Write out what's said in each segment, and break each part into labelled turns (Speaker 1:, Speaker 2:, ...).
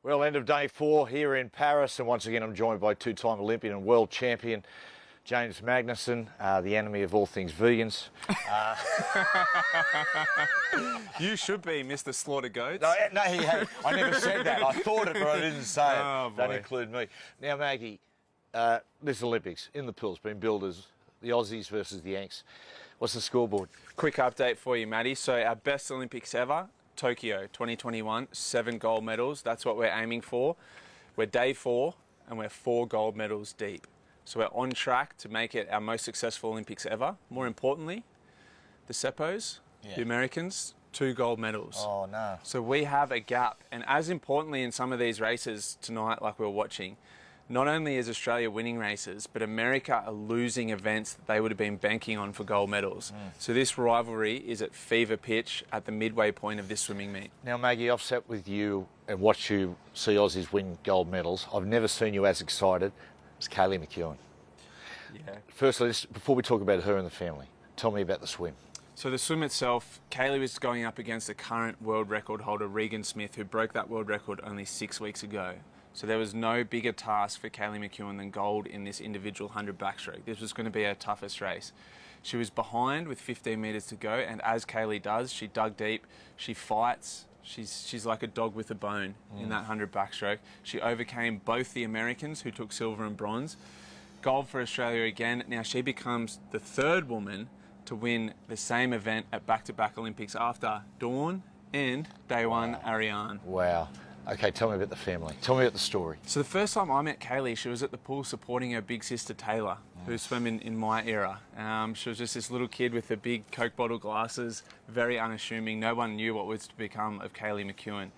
Speaker 1: Well, end of day 4 here in Paris, and once again I'm joined by two-time Olympian and world champion James Magnussen, the enemy of all things vegans.
Speaker 2: You should be Mr. Slaughter Goats.
Speaker 1: No, I never said that. I thought it, but I didn't say it.
Speaker 2: Oh,
Speaker 1: Don't
Speaker 2: boy.
Speaker 1: include me. Now, Maggie, this Olympics in the pool's been billed as the Aussies versus the Yanks. What's the scoreboard?
Speaker 2: Quick update for you, Matty. So our best Olympics ever, Tokyo 2021, 7 gold medals. That's what we're aiming for. We're day 4 and we're 4 gold medals deep. So we're on track to make it our most successful Olympics ever. More importantly, the Seppos, the Americans, 2 gold medals.
Speaker 1: Oh, no.
Speaker 2: So we have a gap. And as importantly in some of these races tonight, like we were watching, not only is Australia winning races, but America are losing events that they would have been banking on for gold medals. So this rivalry is at fever pitch at the midway point of this swimming meet.
Speaker 1: Now, Maggie, I've sat with you and watched you see Aussies win gold medals. I've never seen you as excited as Kaylee McEwen.
Speaker 2: Yeah.
Speaker 1: Firstly, before we talk about her and the family, tell me about the swim.
Speaker 2: So the swim itself, Kaylee was going up against the current world record holder, Regan Smith, who broke that world record only 6 weeks ago. So there was no bigger task for Kaylee McEwen than gold in this individual 100 backstroke. This was going to be her toughest race. She was behind with 15 metres to go, and as Kaylee does, she dug deep, she fights. She's like a dog with a bone in that 100 backstroke. She overcame both the Americans, who took silver and bronze. Gold for Australia again. Now she becomes the 3rd woman to win the same event at back-to-back Olympics after Dawn and Day 1 Ariane.
Speaker 1: Wow. Okay, tell me about the family. Tell me about the story.
Speaker 2: So the first time I met Kaylee, she was at the pool supporting her big sister Taylor, who swam in my era. She was just this little kid with the big Coke bottle glasses, very unassuming. No one knew what was to become of Kaylee McEwen.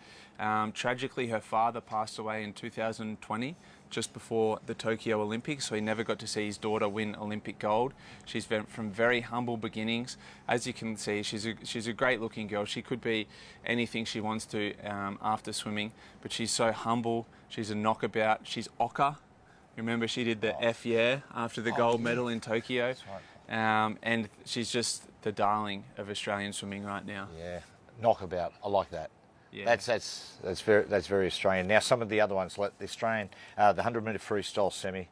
Speaker 2: Tragically, her father passed away in 2020, just before the Tokyo Olympics, so he never got to see his daughter win Olympic gold. She's been from very humble beginnings. As you can see, she's a great looking girl. She could be anything she wants to after swimming, but she's so humble. She's a knockabout. She's ochre. Remember, she did the F yeah after the gold medal in Tokyo.
Speaker 1: That's right.
Speaker 2: And she's just the darling of Australian swimming right now.
Speaker 1: Yeah, knockabout. I like that.
Speaker 2: Yeah.
Speaker 1: That's very Australian. Now, some of the other ones, like the Australian, the 100-metre freestyle semi,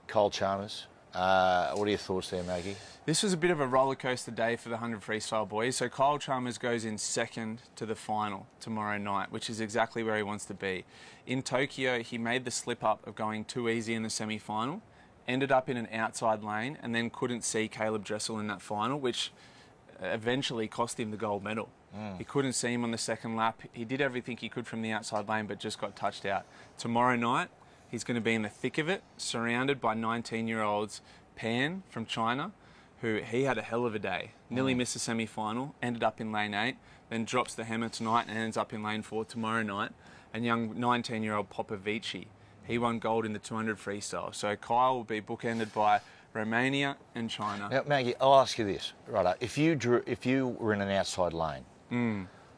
Speaker 1: Kyle Chalmers. What are your thoughts there, Maggie?
Speaker 2: This was a bit of a roller coaster day for the 100 freestyle boys. So Kyle Chalmers goes in 2nd to the final tomorrow night, which is exactly where he wants to be. In Tokyo, he made the slip up of going too easy in the semi-final, ended up in an outside lane, and then couldn't see Caleb Dressel in that final, which eventually cost him the gold medal. He couldn't see him on the 2nd lap. He did everything he could from the outside lane, but just got touched out. Tomorrow night, he's going to be in the thick of it, surrounded by 19-year-olds Pan from China, who he had a hell of a day. Nearly missed the semi-final, ended up in lane 8, then drops the hammer tonight and ends up in lane 4 tomorrow night. And young 19-year-old Popovici, he won gold in the 200 freestyle. So Kyle will be bookended by Romania and China.
Speaker 1: Now, Maggie, I'll ask you this, right? If you were in an outside lane,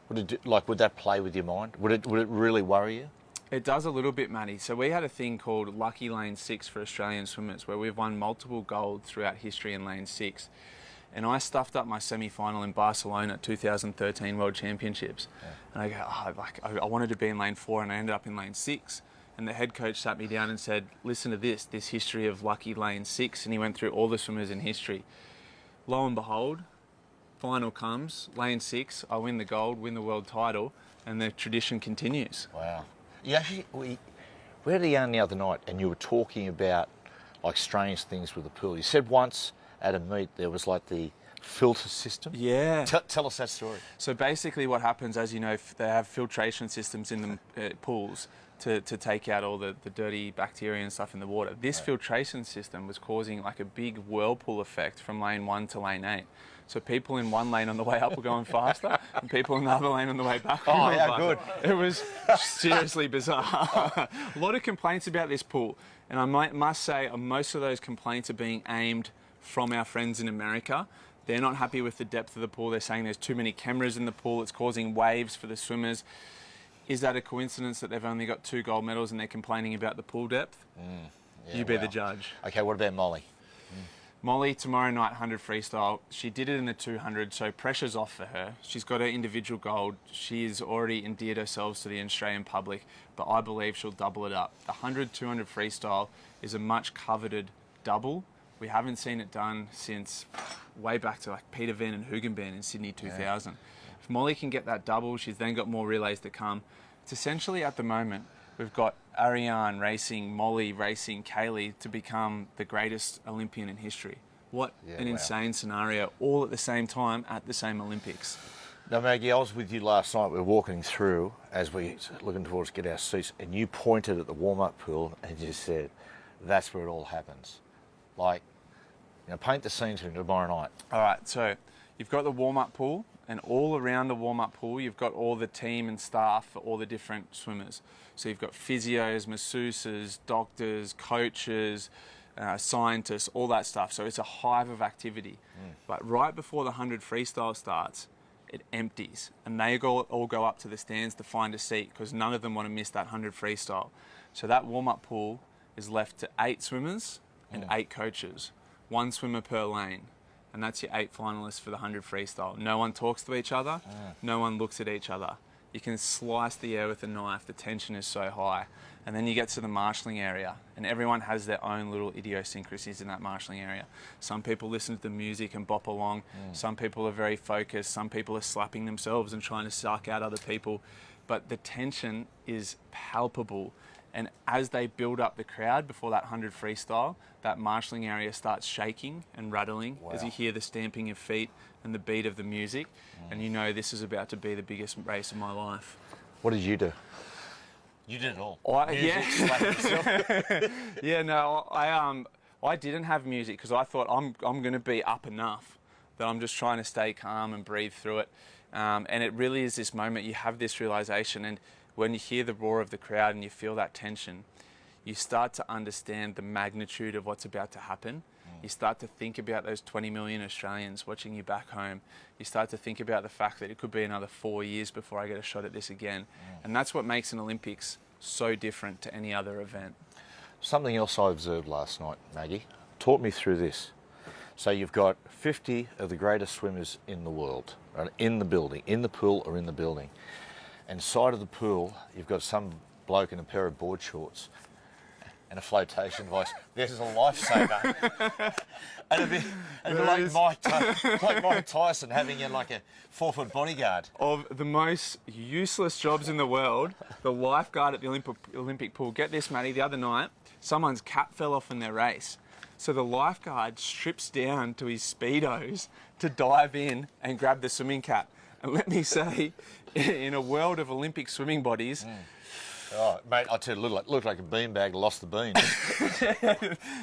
Speaker 1: would that play with your mind? Would it really worry you?
Speaker 2: It does a little bit, Matty. So we had a thing called Lucky Lane 6 for Australian swimmers, where we've won multiple gold throughout history in Lane 6. And I stuffed up my semi-final in Barcelona at 2013 World Championships. Yeah. And I go, I wanted to be in Lane 4 and I ended up in Lane 6. And the head coach sat me down and said, listen to this history of Lucky Lane 6. And he went through all the swimmers in history. Lo and behold, final comes, Lane 6, I win the gold, win the world title, and the tradition continues.
Speaker 1: Wow. You actually, we had a yarn the other night and you were talking about like strange things with the pool. You said once at a meet there was like the filter system.
Speaker 2: Yeah.
Speaker 1: Tell us that story.
Speaker 2: So basically what happens, as you know, they have filtration systems in the pools to take out all the dirty bacteria and stuff in the water. This filtration system was causing like a big whirlpool effect from lane 1 to lane 8. So people in one lane on the way up were going faster, and people in the other lane on the way back were going faster.
Speaker 1: Good.
Speaker 2: It was seriously bizarre. A lot of complaints about this pool, and I must say most of those complaints are being aimed from our friends in America. They're not happy with the depth of the pool. They're saying there's too many cameras in the pool. It's causing waves for the swimmers. Is that a coincidence that they've only got 2 gold medals and they're complaining about the pool depth?
Speaker 1: Yeah,
Speaker 2: You be the judge.
Speaker 1: Okay, what about Mollie?
Speaker 2: Mollie, tomorrow night, 100 freestyle. She did it in the 200, so pressure's off for her. She's got her individual gold. She's already endeared herself to the Australian public, but I believe she'll double it up. The 100, 200 freestyle is a much coveted double. We haven't seen it done since way back to like Peter Van and Hugenband in Sydney 2000. If Mollie can get that double, she's then got more relays to come. It's essentially at the moment, we've got Ariane racing, Mollie racing, Kaylee to become the greatest Olympian in history. What an insane scenario, all at the same time at the same Olympics.
Speaker 1: Now, Maggie, I was with you last night. We were walking through as we looking towards get our seats, and you pointed at the warm-up pool and you said, that's where it all happens. Like, you know, paint the scene to tomorrow night.
Speaker 2: All right, so you've got the warm-up pool, and all around the warm-up pool, you've got all the team and staff for all the different swimmers. So you've got physios, masseuses, doctors, coaches, scientists, all that stuff. So it's a hive of activity. But right before the 100 freestyle starts, it empties, and they all go up to the stands to find a seat because none of them want to miss that 100 freestyle. So that warm-up pool is left to 8 swimmers and 8 coaches, 1 swimmer per lane. And that's your 8 finalists for the 100 freestyle. No one talks to each other. No one looks at each other. You can slice the air with a knife. The tension is so high. And then you get to the marshalling area, and everyone has their own little idiosyncrasies in that marshalling area. Some people listen to the music and bop along. Some people are very focused. Some people are slapping themselves and trying to suck out other people. But the tension is palpable. And as they build up the crowd before that 100 freestyle, that marshalling area starts shaking and rattling as you hear the stamping of feet and the beat of the music. And you know this is about to be the biggest race of my life.
Speaker 1: What did you do? You did it all.
Speaker 2: I didn't have music because I thought I'm going to be up enough that I'm just trying to stay calm and breathe through it. And it really is this moment, you have this realization, and when you hear the roar of the crowd and you feel that tension, you start to understand the magnitude of what's about to happen. You start to think about those 20 million Australians watching you back home. You start to think about the fact that it could be another 4 years before I get a shot at this again. And that's what makes an Olympics so different to any other event.
Speaker 1: Something else I observed last night, Maggie. Talk me through this. So you've got 50 of the greatest swimmers in the world, right, in the building, in the pool or in the building. And side of the pool, you've got some bloke in a pair of board shorts and a flotation device. This is a lifesaver. and it'd be like Mike Tyson having like a 4-foot bodyguard.
Speaker 2: Of the most useless jobs in the world, the lifeguard at the Olympic pool. Get this, Matty, the other night, someone's cap fell off in their race. So the lifeguard strips down to his Speedos to dive in and grab the swimming cap. And let me say, in a world of Olympic swimming bodies...
Speaker 1: Oh, mate, I'll tell you, looked like a beanbag, lost the bean.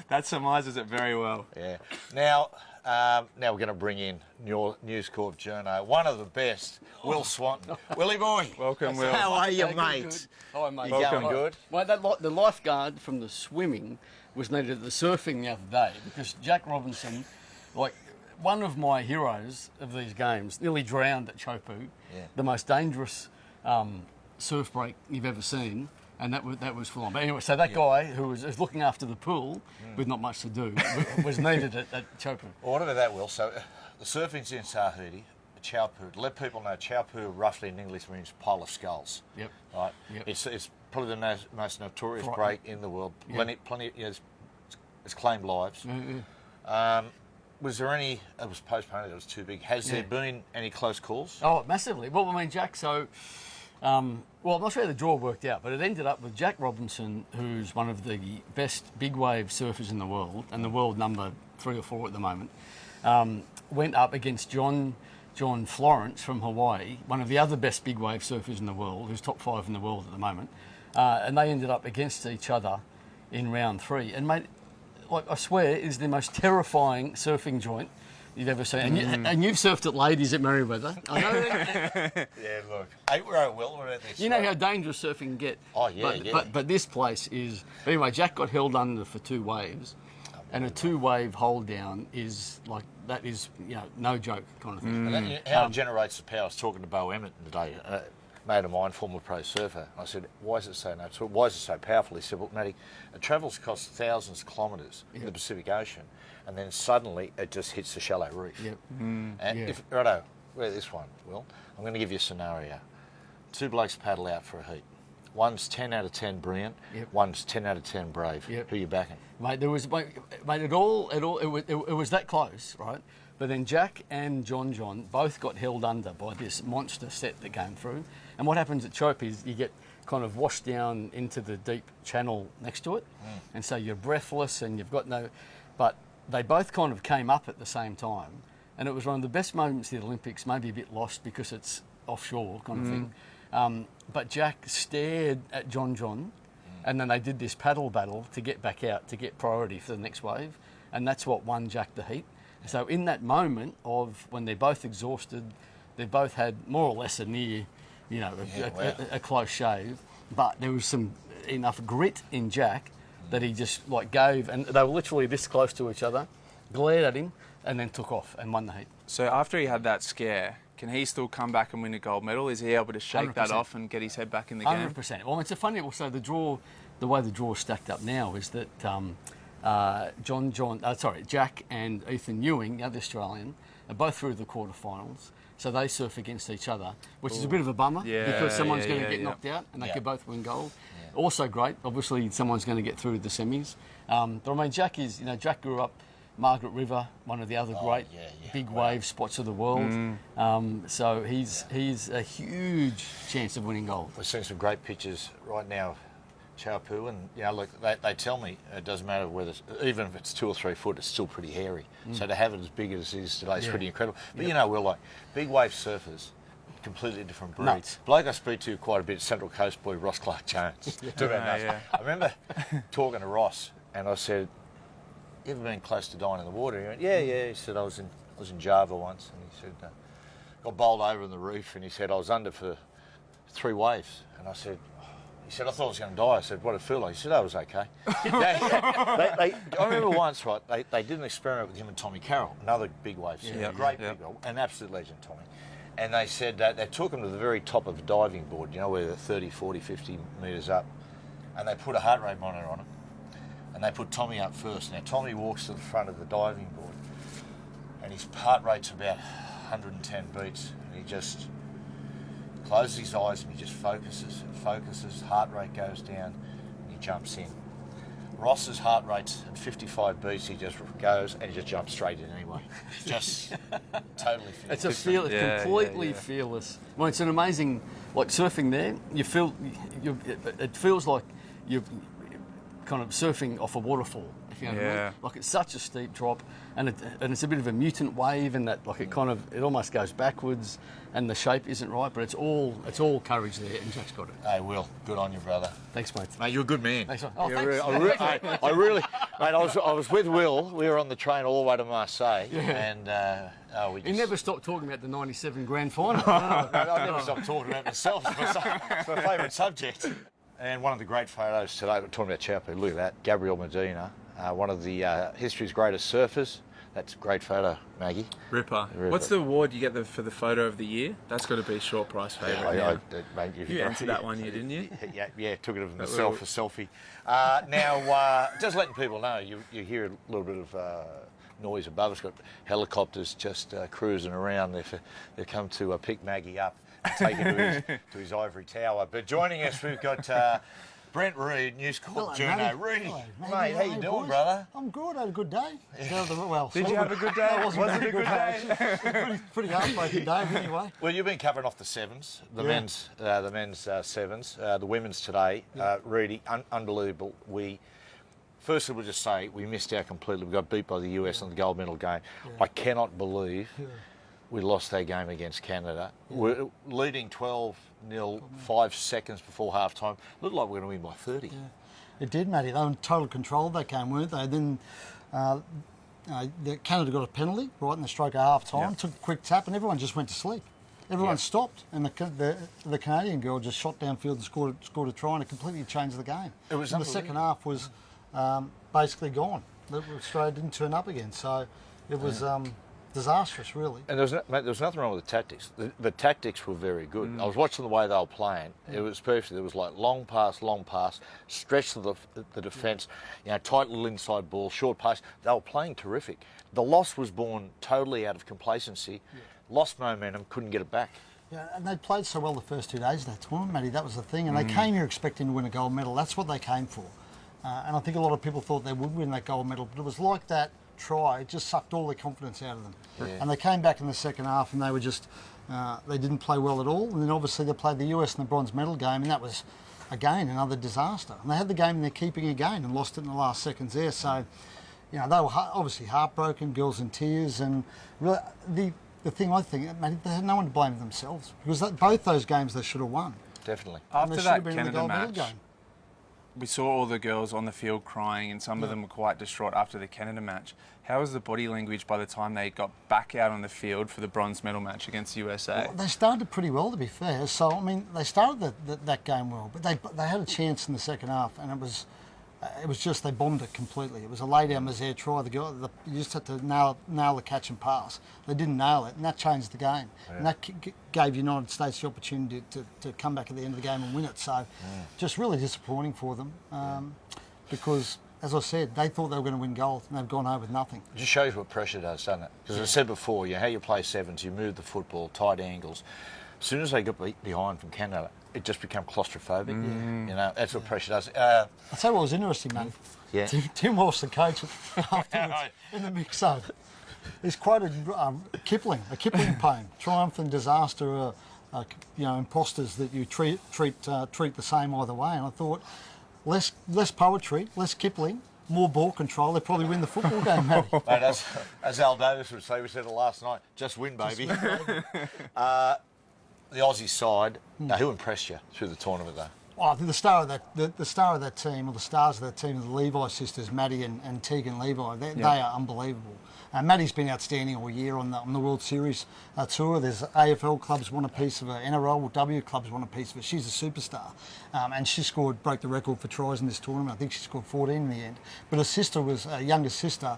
Speaker 2: That surmises it very well.
Speaker 1: Yeah. Now we're going to bring in News Corp journo, one of the best, Will Swanton. Willie boy.
Speaker 2: Welcome, Will.
Speaker 1: How are you, mate?
Speaker 3: Hi, mate.
Speaker 1: You going good?
Speaker 3: Well, the lifeguard from the swimming was needed at the surfing the other day because Jack Robinson, like one of my heroes of these games, nearly drowned at Chopu, the most dangerous surf break you've ever seen, and that was full on. But anyway, so that guy who was looking after the pool with not much to do was needed at Chopu.
Speaker 1: Well, what about that, Will? So the surfing's in Tahiti, Chaupu. To let people know, Chaupu roughly in English means pile of skulls. Yep. Right. Yep. It's probably the most notorious break in the world. Yep. Plenty. It's claimed lives. Was there any? It was postponed. It was too big. Has there been any close calls?
Speaker 3: Oh, massively. Well, I mean, Jack. So. I'm not sure how the draw worked out, but it ended up with Jack Robinson, who's one of the best big wave surfers in the world, and the world number 3 or 4 at the moment, went up against John Florence from Hawaii, one of the other best big wave surfers in the world, who's top 5 in the world at the moment, and they ended up against each other in round 3. And mate, like I swear, it is the most terrifying surfing joint you've ever seen. And you've surfed at Ladies at Merriweather. I know that.
Speaker 1: Yeah, look. Hey, Will, what about this?
Speaker 3: You know how dangerous surfing can get.
Speaker 1: Oh, yeah,
Speaker 3: But this place is... Anyway, Jack got held under for 2 waves. And a 2-wave hold down is like, that is, no joke kind of thing.
Speaker 1: And how it generates the power. I was talking to Bo Emmett today, a mate of mine, former pro surfer. I said, why is it so natural? Why is it so powerful? He said, well, Matty, it travels across thousands of kilometres in the Pacific Ocean. and then suddenly it just hits the shallow reef.
Speaker 3: Yep.
Speaker 1: And
Speaker 3: Yeah.
Speaker 1: if, righto, where this one, Will, I'm going to give you a scenario. 2 blokes paddle out for a heat. One's 10 out of 10 brilliant,
Speaker 3: Yep.
Speaker 1: one's 10 out of 10 brave.
Speaker 3: Yep.
Speaker 1: Who you backing?
Speaker 3: Mate, it was that close, right? But then Jack and John both got held under by this monster set that came through. And what happens at Chope is you get kind of washed down into the deep channel next to it. And so you're breathless and you've got no... But they both kind of came up at the same time. And it was one of the best moments of the Olympics, maybe a bit lost because it's offshore kind of thing. But Jack stared at John, and then they did this paddle battle to get back out, to get priority for the next wave. And that's what won Jack the heat. So in that moment of when they're both exhausted, they both had more or less a near, a close shave, but there was some enough grit in Jack that he just gave, and they were literally this close to each other, glared at him, and then took off and won the heat.
Speaker 2: So after he had that scare, can he still come back and win a gold medal? Is he able to shake that
Speaker 3: 100%.
Speaker 2: off and get his head back in the game?
Speaker 3: 100%. Well, it's a funny. Also, the way the draw is stacked up now is that Jack and Ethan Ewing, the other Australian, are both through the quarterfinals. So they surf against each other, which is a bit of a bummer because someone's going to get knocked out and they could both win gold. Yeah. Also great. Obviously, someone's going to get through the semis. But I mean, Jack grew up Margaret River, one of the other great big wave spots of the world. So he's a huge chance of winning gold.
Speaker 1: We're seeing some great pictures right now, Chaupu, and look, they tell me it doesn't matter whether, even if it's 2 or 3 foot, it's still pretty hairy. So to have it as big as it is today is pretty incredible. But we're big wave surfers, completely different breed.
Speaker 3: Nuts.
Speaker 1: Bloke I speak to quite a bit, Central Coast boy Ross Clark Jones. I remember talking to Ross, and I said, "You ever been close to dying in the water?" He went, "Yeah." He said, I was in Java once, and he said, got bowled over in the reef, and he said, I was under for 3 waves. And I said, he said, I thought I was going to die. I said, what did it feel like? He said, I was okay. I remember once, right, they did an experiment with him and Tommy Carroll, another big wave surfer, great big, an absolute legend, Tommy. And they said that they took him to the very top of a diving board, where they're 30, 40, 50 metres up, and they put a heart rate monitor on him. And they put Tommy up first. Now, Tommy walks to the front of the diving board, and his heart rate's about 110 beats, and he just closes his eyes and he just focuses, heart rate goes down, and he jumps in. Ross's heart rate's at 55 beats, he just goes and he just jumps straight in anyway. Just totally fearless.
Speaker 3: It's completely fearless. Well, it's an amazing, surfing there, it feels like you're kind of surfing off a waterfall, if you know what I mean. Like, it's such a steep drop, and it's a bit of a mutant wave in that, it almost goes backwards, and the shape isn't right, but it's all courage there, and Jack's got it.
Speaker 1: Hey, Will, good on you, brother.
Speaker 3: Thanks, mate.
Speaker 1: Mate, you're a good man.
Speaker 3: Thanks, mate. Oh, thanks.
Speaker 1: I really, mate, I was with Will. We were on the train all the way to Marseille, and we just...
Speaker 3: You never stopped talking about the '97 grand final.
Speaker 1: I never stopped talking about myself. It's my favourite subject. And one of the great photos today, we're talking about Chaupu, look at that, Gabriel Medina, one of the history's greatest surfers. That's a great photo, Maggie.
Speaker 2: Ripper. What's the award you get for the photo of the year? That's got to be short price favourite.
Speaker 1: Mate,
Speaker 2: you entered that one year, didn't you?
Speaker 1: Yeah, took it of myself, a selfie. Now, just letting people know, you hear a little bit of noise above us. Got helicopters just cruising around. They've come to pick Maggie up and take him to his ivory tower. But joining us, we've got Brent Reid, News Corp journo. Reid, mate, how you doing,
Speaker 4: boys?
Speaker 1: brother?
Speaker 4: I'm good. I had a good day.
Speaker 2: Did you have a good day?
Speaker 4: Was it a good day? pretty heartbreaking day, anyway.
Speaker 1: Well, you've been covering off the sevens, the men's sevens, the women's today. Reedy, unbelievable. Firstly, we'll just say we missed out completely. We got beat by the US in the gold medal game. I cannot believe we lost that game against Canada. We're leading 12-0, 5 seconds before half-time. Looked like we were going to win by 30.
Speaker 4: Yeah. It did, Matty. They were in total control of that game, weren't they? Then Canada got a penalty right in the stroke of half-time, took a quick tap, and everyone just went to sleep. Everyone stopped, and the Canadian girl just shot downfield and scored a try, and it completely changed the game.
Speaker 1: It was
Speaker 4: and the second half was basically gone. Australia didn't turn up again, so it was disastrous, really.
Speaker 1: And there was nothing wrong with the tactics. The tactics were very good. I was watching the way they were playing. It was perfect. There was like long pass, stretch to the defence, tight little inside ball, short pass. They were playing terrific. The loss was born totally out of complacency. Lost momentum, couldn't get it back.
Speaker 4: Yeah, and they played so well the first 2 days of that tournament, Matty. That was the thing. And they came here expecting to win a gold medal. That's what they came for. And I think a lot of people thought they would win that gold medal. But it was like that try. It just sucked all their confidence out of them. Yeah. And they came back in the second half and they were just, they didn't play well at all. And then obviously they played the US in the bronze medal game, and that was, again, another disaster. And they had the game in their keeping again and lost it in the last seconds there. So, they were obviously heartbroken, girls in tears. And really, the thing I think, Matty, they had no one to blame themselves, because both those games they should have won.
Speaker 1: Definitely.
Speaker 2: After that Canada match, we saw all the girls on the field crying, and some of them were quite distraught after the Canada match. How was the body language by the time they got back out on the field for the bronze medal match against the USA?
Speaker 4: Well, they started pretty well, to be fair. So, I mean, they started that game well, but they had a chance in the second half, and it was just they bombed it completely. It was a lay-down misère try. You just had to nail the catch and pass. They didn't nail it, and that changed the game. Yeah. And that gave United States the opportunity to come back at the end of the game and win it. So just really disappointing for them because, as I said, they thought they were going to win gold, and they've gone home with nothing.
Speaker 1: It just shows what pressure does, doesn't it? Because as I said before, how you play sevens, you move the football, tight angles. As soon as they got behind from Canada, it just became claustrophobic. That's what pressure does.
Speaker 4: I'll tell you what was interesting, mate.
Speaker 1: Yeah.
Speaker 4: Tim Walsh, the coach, afterwards, in the mix up, he's quoted a Kipling poem, "Triumph and disaster are imposters that you treat the same either way." And I thought, less poetry, less Kipling, more ball control, they probably win the football game, Matty.
Speaker 1: Mate, as Al Davis would say, we said it last night, just win, baby. The Aussie side, who impressed you through the tournament, though?
Speaker 4: Well, I think the star of that team, or the stars of that team, are the Levi sisters, Matty and Tegan Levi. They are unbelievable. Matty's been outstanding all year on the World Series tour. There's AFL clubs want a piece of her, NRLW clubs want a piece of her. She's a superstar, and she broke the record for tries in this tournament. I think she scored 14 in the end. But her sister was a younger sister.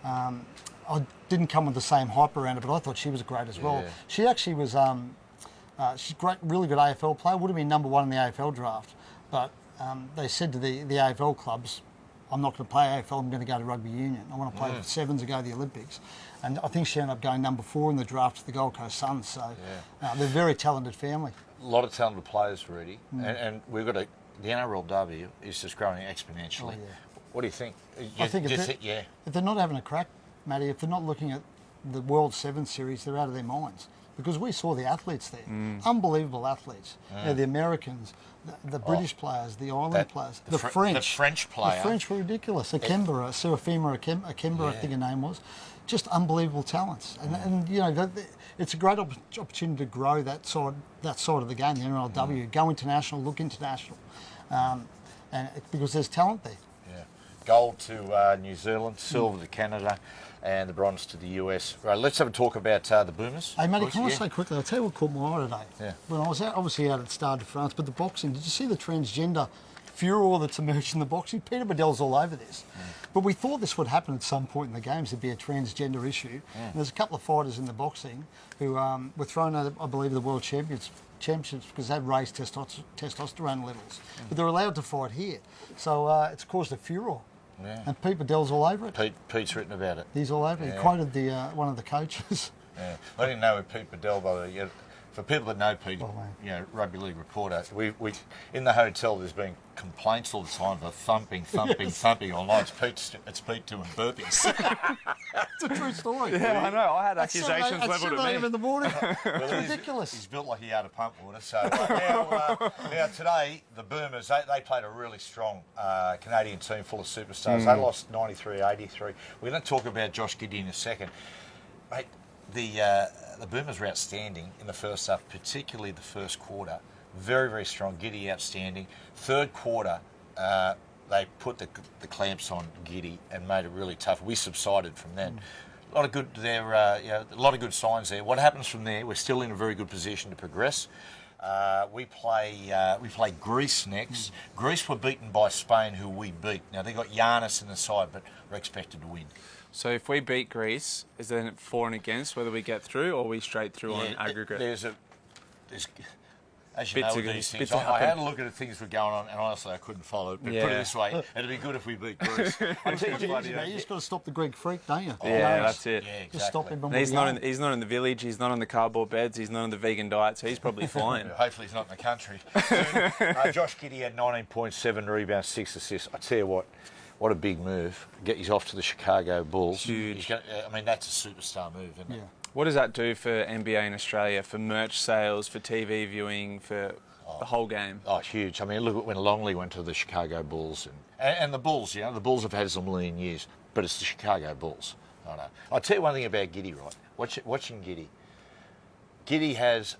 Speaker 4: I didn't come with the same hype around her, but I thought she was great as well.
Speaker 1: Yeah.
Speaker 4: She actually was. She's great, really good AFL player. Would have been number one in the AFL draft, but they said to the AFL clubs, "I'm not going to play AFL. I'm going to go to rugby union. I want to play for sevens and go to the Olympics." And I think she ended up going number 4 in the draft to the Gold Coast Suns. So they're a very talented family.
Speaker 1: A lot of talented players, Rudy, and we've got the NRLW is just growing exponentially.
Speaker 4: Oh, yeah.
Speaker 1: What do you think?
Speaker 4: I think if they're not having a crack, Matty, if they're not looking at the World Sevens Series, they're out of their minds. Because we saw the athletes there, unbelievable athletes. The Americans, the British players, the Ireland players, the French.
Speaker 1: The French player.
Speaker 4: The French were ridiculous. Akemba, Serafima Akemba, I think her name was. Just unbelievable talents. And it's a great opportunity to grow that side of the game, the NRLW. Go international, look international. Because there's talent there.
Speaker 1: Yeah. Gold to New Zealand, silver to Canada, and the bronze to the US. Right, let's have a talk about the Boomers.
Speaker 4: Hey, Matty, can I say quickly, I'll tell you what caught my eye today.
Speaker 1: Yeah.
Speaker 4: When I was obviously out at Stade de France, but the boxing, did you see the transgender furor that's emerged in the boxing? Peter Bedell's all over this. But we thought this would happen at some point in the games, there'd be a transgender issue. And there's a couple of fighters in the boxing who were thrown out, I believe, the World Championships because they had raised testosterone levels. But they're allowed to fight here. So it's caused a furor. Yeah. And Pete Bedell's all over it.
Speaker 1: Pete's written about it.
Speaker 4: He's all over it. He quoted one of the coaches.
Speaker 1: Yeah. I didn't know Pete Bedell, by the way. For people that know Pete, rugby league reporter, we in the hotel there's been complaints all the time for thumping all night. It's Pete doing burpees.
Speaker 4: It's a true story.
Speaker 2: Yeah, I know. I had accusations levelled at me.
Speaker 4: In the morning. It's ridiculous.
Speaker 1: He's built like he had a pump water. So now today the Boomers they played a really strong Canadian team full of superstars. They lost 93-83. We're going to talk about Josh Giddey in a second, mate. The Boomers were outstanding in the first half, particularly the first quarter. Very, very strong. Giddey outstanding. Third quarter, they put the clamps on Giddey and made it really tough. We subsided from then. A lot of good there. A lot of good signs there. What happens from there? We're still in a very good position to progress. We play Greece next. Greece were beaten by Spain, who we beat. Now they got Giannis in the side, but we're expected to win.
Speaker 2: So if we beat Greece, is there for and against whether we get through or we straight through on aggregate?
Speaker 1: There's as you
Speaker 2: Bits
Speaker 1: know,
Speaker 2: of
Speaker 1: with these
Speaker 2: it-
Speaker 1: things,
Speaker 2: bits
Speaker 1: I had
Speaker 2: happen.
Speaker 1: a look at the things that were going on, and honestly, I couldn't follow it. But put
Speaker 2: Yeah.
Speaker 1: it this way, it'd be good if we beat Greece. I tell you what,
Speaker 4: You just got to stop the Greek freak, don't you?
Speaker 2: Yeah, that's it.
Speaker 1: yeah, exactly.
Speaker 4: Just stop him.
Speaker 2: And he's not in the village. He's not on the cardboard beds. He's not on the vegan diet. So he's probably fine.
Speaker 1: Hopefully he's not in the country. Josh Giddey had 19.7 rebounds, 6 assists. I tell you what a big move. He's off to the Chicago Bulls.
Speaker 2: Huge.
Speaker 1: That's a superstar move, isn't it?
Speaker 4: Yeah.
Speaker 2: What does that do for NBA in Australia, for merch sales, for TV viewing, for the whole game?
Speaker 1: Oh, huge. I mean, look at when Longley went to the Chicago Bulls. And the Bulls, the Bulls have had us a million years, but it's the Chicago Bulls. I know. I'll tell you one thing about Giddey, right? Watching Giddey. Giddey has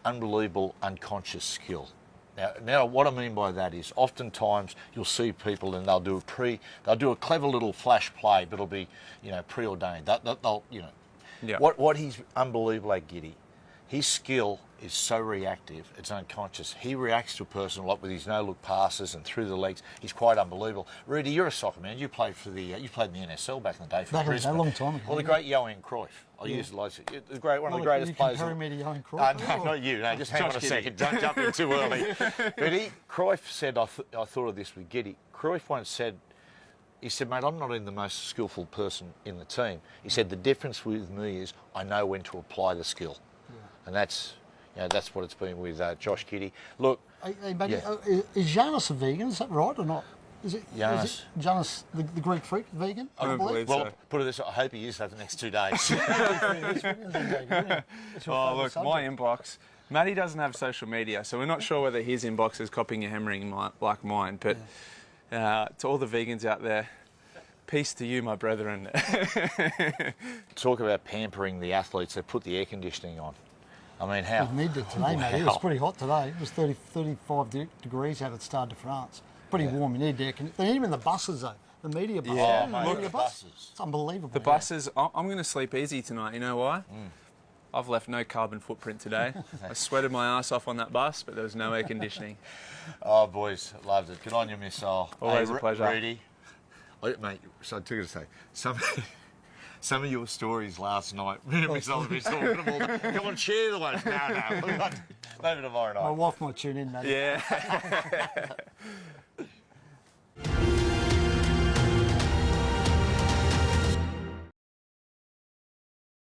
Speaker 1: unbelievable unconscious skill. Now, what I mean by that is, oftentimes you'll see people and they'll do a clever little flash play, but it'll be, preordained. They'll.
Speaker 2: Yeah.
Speaker 1: What he's unbelievable at Giddey, his skill is so reactive, it's unconscious. He reacts to a person a lot with his no-look passes and through the legs. He's quite unbelievable. Rudy, you're a soccer man. You played in the NSL back in the day for
Speaker 4: Back in the
Speaker 1: Brisbane.
Speaker 4: day, a long time ago.
Speaker 1: Well, the great Johan Cruyff. I use loads of one of the greatest
Speaker 4: you
Speaker 1: players.
Speaker 4: comparing me to Johan Cruyff?
Speaker 1: No, not you. No, just hang on a
Speaker 2: Giddey.
Speaker 1: second. Don't jump in too early. But Cruyff said, I thought of this with Giddey. Cruyff once said, he said, mate, I'm not even the most skillful person in the team. He said, the difference with me is I know when to apply the skill. Yeah. And that's what it's been with Josh Giddey. Look,
Speaker 4: Hey, buddy, is Giannis a vegan? Is that right or not? Is it
Speaker 1: Giannis.
Speaker 4: Giannis, the Greek freak, vegan?
Speaker 2: I don't believe
Speaker 1: well,
Speaker 2: so.
Speaker 1: put it this way, I hope he is over the next 2 days.
Speaker 2: Oh, look, my inbox. Matty doesn't have social media, so we're not sure whether his inbox is copying and hammering like mine. But to all the vegans out there, peace to you, my brethren.
Speaker 1: Talk about pampering the athletes. They put the air conditioning on. I mean, how?
Speaker 4: We needed it today, mate. It was pretty hot today. It was 35 degrees out at Stade de France. Pretty warm. You need air conditioning. They need them in the buses, though. The media buses.
Speaker 2: Yeah,
Speaker 1: mate,
Speaker 4: The media
Speaker 1: the
Speaker 4: bus.
Speaker 1: buses.
Speaker 4: It's unbelievable.
Speaker 2: The buses, I'm going to sleep easy tonight. You know why? I've left no carbon footprint today. I sweated my ass off on that bus, but there was no air conditioning.
Speaker 1: Oh, boys, loved it. Good on you, Missile.
Speaker 2: Always a pleasure.
Speaker 1: Rudy. Mate, so I took it to say, some of your stories last night, me and Missile have been talking them all day. Come on, share the ones. No. Maybe tomorrow night.
Speaker 4: My wife might tune in, mate.
Speaker 2: Yeah.